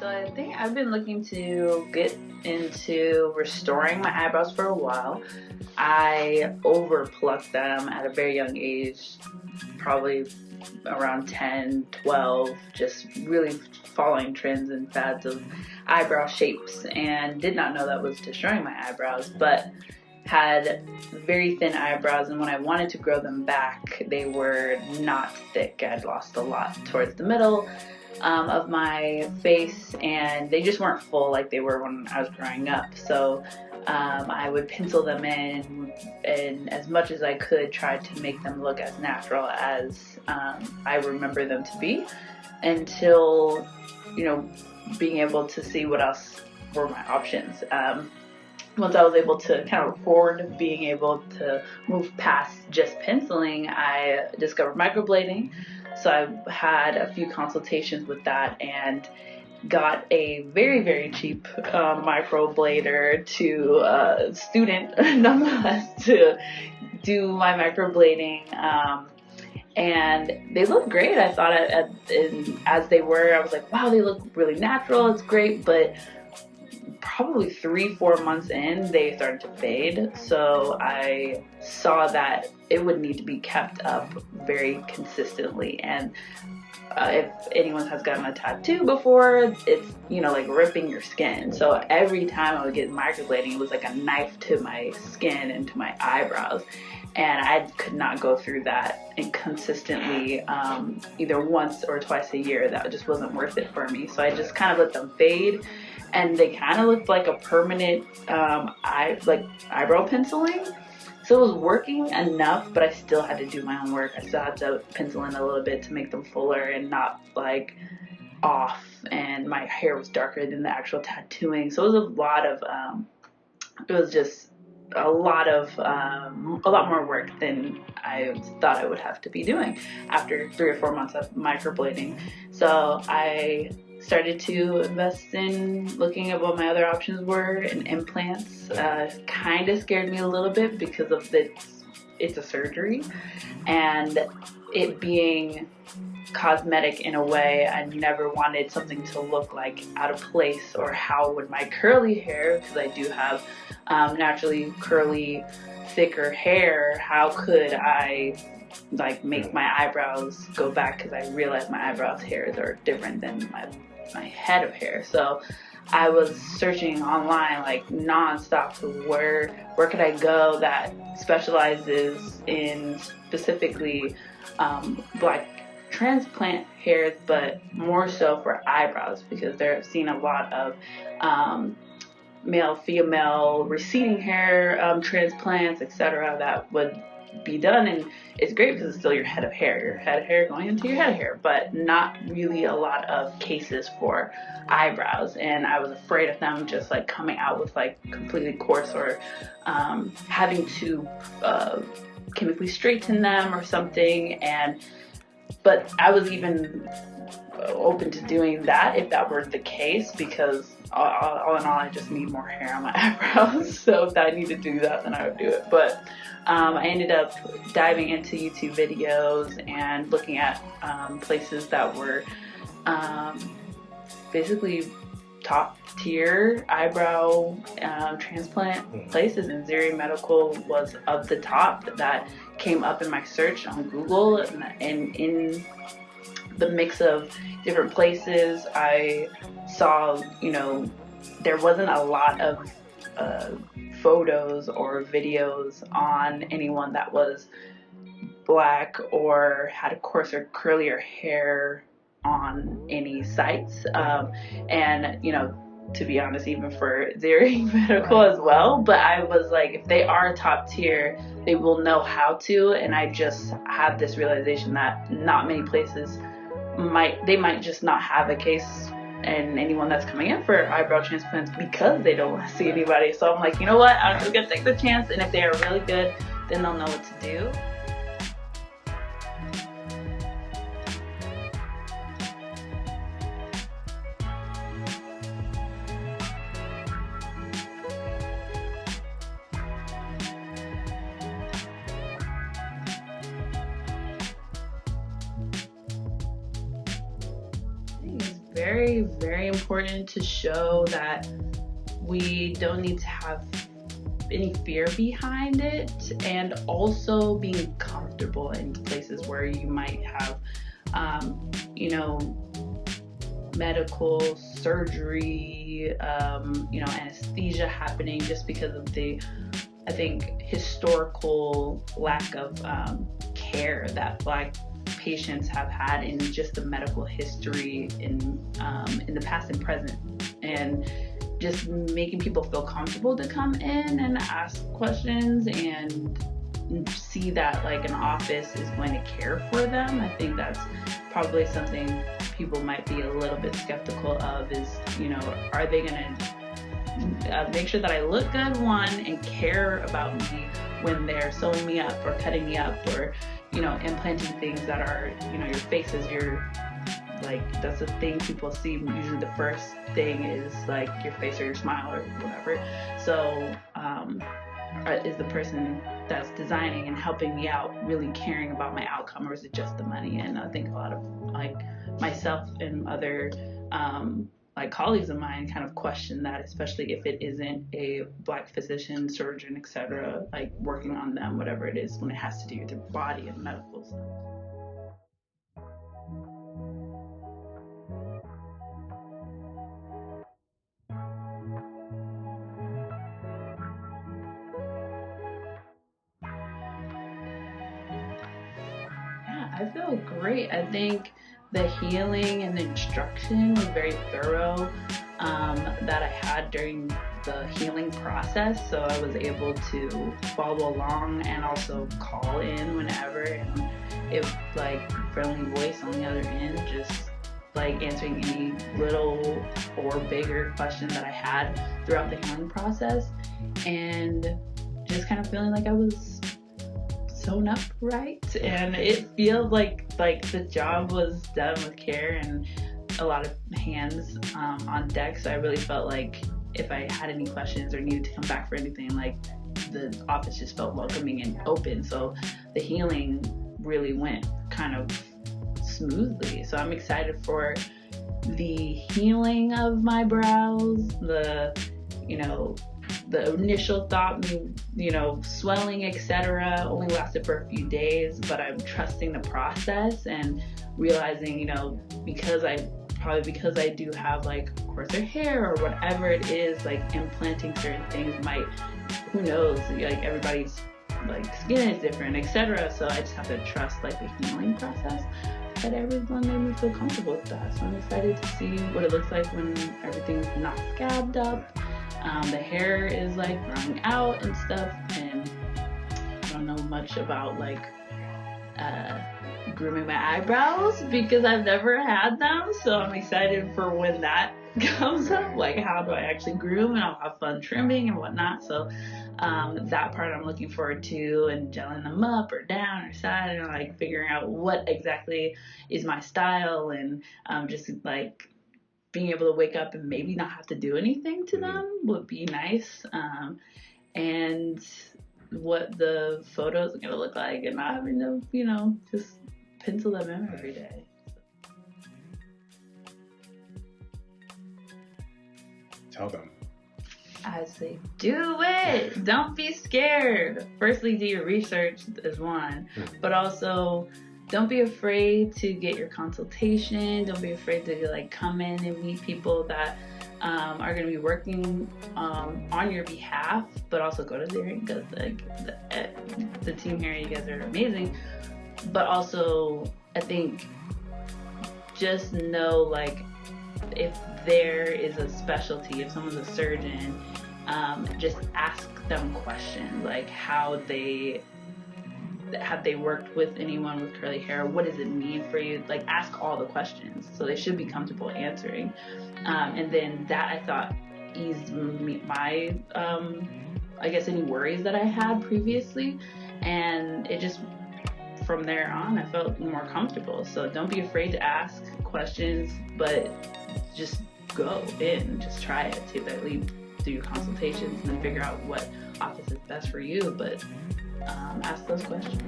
So I think I've been looking to get into restoring my eyebrows for a while. I over plucked them at a very young age, probably around 10, 12, just really following trends and fads of eyebrow shapes, and did not know that was destroying my eyebrows, but had very thin eyebrows, and when I wanted to grow them back, they were not thick. I'd lost a lot towards the middle of my face, and they just weren't full like they were when I was growing up. So I would pencil them in, and as much as I could, try to make them look as natural as I remember them to be, until, being able to see what else were my options. Once I was able to kind of afford being able to move past just penciling, I discovered microblading. So I had a few consultations with that and got a very, very cheap microblader to student, nonetheless, to do my microblading. And they look great. I thought as they were, I was like, wow, they look really natural. It's great, but probably 3-4 months in, they started to fade. So I saw that it would need to be kept up very consistently. And if anyone has gotten a tattoo before, it's, like ripping your skin. So every time I would get microblading, it was like a knife to my skin and to my eyebrows. And I could not go through that and consistently, either once or twice a year. That just wasn't worth it for me. So I just kind of let them fade, and they kind of looked like a permanent eyebrow penciling. So it was working enough, but I still had to do my own work. I still had to pencil in a little bit to make them fuller and not like off. And my hair was darker than the actual tattooing. So it was a lot of, a lot more work than I thought I would have to be doing after 3 or 4 months of microblading. So I started to invest in looking at what my other options were, and implants kind of scared me a little bit because of it's a surgery, and it being cosmetic in a way. I never wanted something to look like out of place, or how would my curly hair, because I do have naturally curly, thicker hair, how could I make my eyebrows go back, because I realized my eyebrows hairs are different than my head of hair. So I was searching online nonstop to where could I go that specializes in specifically black transplant hairs, but more so for eyebrows, because they're seeing a lot of male, female, receding hair transplants, etc. that would be done, and it's great because it's still your head of hair going into your head of hair, but not really a lot of cases for eyebrows. And I was afraid of them just coming out with completely coarse, or having to chemically straighten them or something. But I was even open to doing that if that were the case, because all in all, I just need more hair on my eyebrows. So if I need to do that, then I would do it. But I ended up diving into YouTube videos and looking at places that were basically top tier eyebrow transplant places, and Ziering Medical was of the top that came up in my search on Google. And in the mix of different places, I saw, there wasn't a lot of photos or videos on anyone that was black or had a coarser, curlier hair on any sites. And, to be honest, even for Ziering Medical as well. But I was like, if they are top tier, they will know how to. And I just had this realization that not many places might just not have a case and anyone that's coming in for eyebrow transplants, because they don't see anybody. So I'm like, you know what, I'm just gonna take the chance, and if they are really good, then they'll know what to do. very, very important to show that we don't need to have any fear behind it, and also being comfortable in places where you might have, you know, medical surgery, you know, anesthesia happening, just because of the, I think, historical lack of care that Black patients have had in just the medical history in the past and present, and just making people feel comfortable to come in and ask questions and see that like an office is going to care for them. I think that's probably something people might be a little bit skeptical of, is, you know, are they going to make sure that I look good, one, and care about me when they're sewing me up or cutting me up, or, you know, implanting things that are, you know, your face is your, like, that's the thing people see. Usually the first thing is like your face or your smile or whatever. So is the person that's designing and helping me out really caring about my outcome, or is it just the money? And I think a lot of, like, myself and other like colleagues of mine kind of question that, especially if it isn't a Black physician, surgeon, etc., like working on them, whatever it is, when it has to do with their body and medical stuff. I feel great. I think the healing and the instruction was very thorough, that I had during the healing process. So I was able to follow along and also call in whenever, and it was like friendly voice on the other end, just like answering any little or bigger question that I had throughout the healing process, and just kind of feeling like I was sewn up right, and it feels like the job was done with care and a lot of hands on deck. So I really felt like if I had any questions or needed to come back for anything, like, the office just felt welcoming and open. So the healing really went kind of smoothly. So I'm excited for the healing of my brows. The, you know, the initial thought, you know, swelling, etc., only lasted for a few days, but I'm trusting the process and realizing, you know, because I do have, like, coarser hair or whatever it is, like, implanting certain things might, who knows, like, everybody's, like, skin is different, etc. So I just have to trust, like, the healing process. But everyone made me feel comfortable with that. So I'm excited to see what it looks like when everything's not scabbed up. The hair is, like, growing out and stuff, and I don't know much about, like, grooming my eyebrows because I've never had them. So I'm excited for when that comes up, like, how do I actually groom, and I'll have fun trimming and whatnot. So that part I'm looking forward to, and gelling them up or down or side, and, like, figuring out what exactly is my style, and just, like, being able to wake up and maybe not have to do anything to them would be nice. And what the photos are going to look like, and not having to, you know, just pencil them in every day. Tell them. I say, do it! Don't be scared. Firstly, do your research is one, but also don't be afraid to get your consultation. Don't be afraid to, like, come in and meet people that are going to be working on your behalf, but also go to Ziering, because, like, the team here, you guys are amazing. But also, I think, just know, like, if there is a specialty, if someone's a surgeon, just ask them questions, like, have they worked with anyone with curly hair? What does it mean for you? Like, ask all the questions. So they should be comfortable answering. And then that, I thought, eased my, I guess, any worries that I had previously. And it just, from there on, I felt more comfortable. So don't be afraid to ask questions, but just go in, just try it, take that leap, do your consultations, and then figure out what office is best for you. But ask those questions.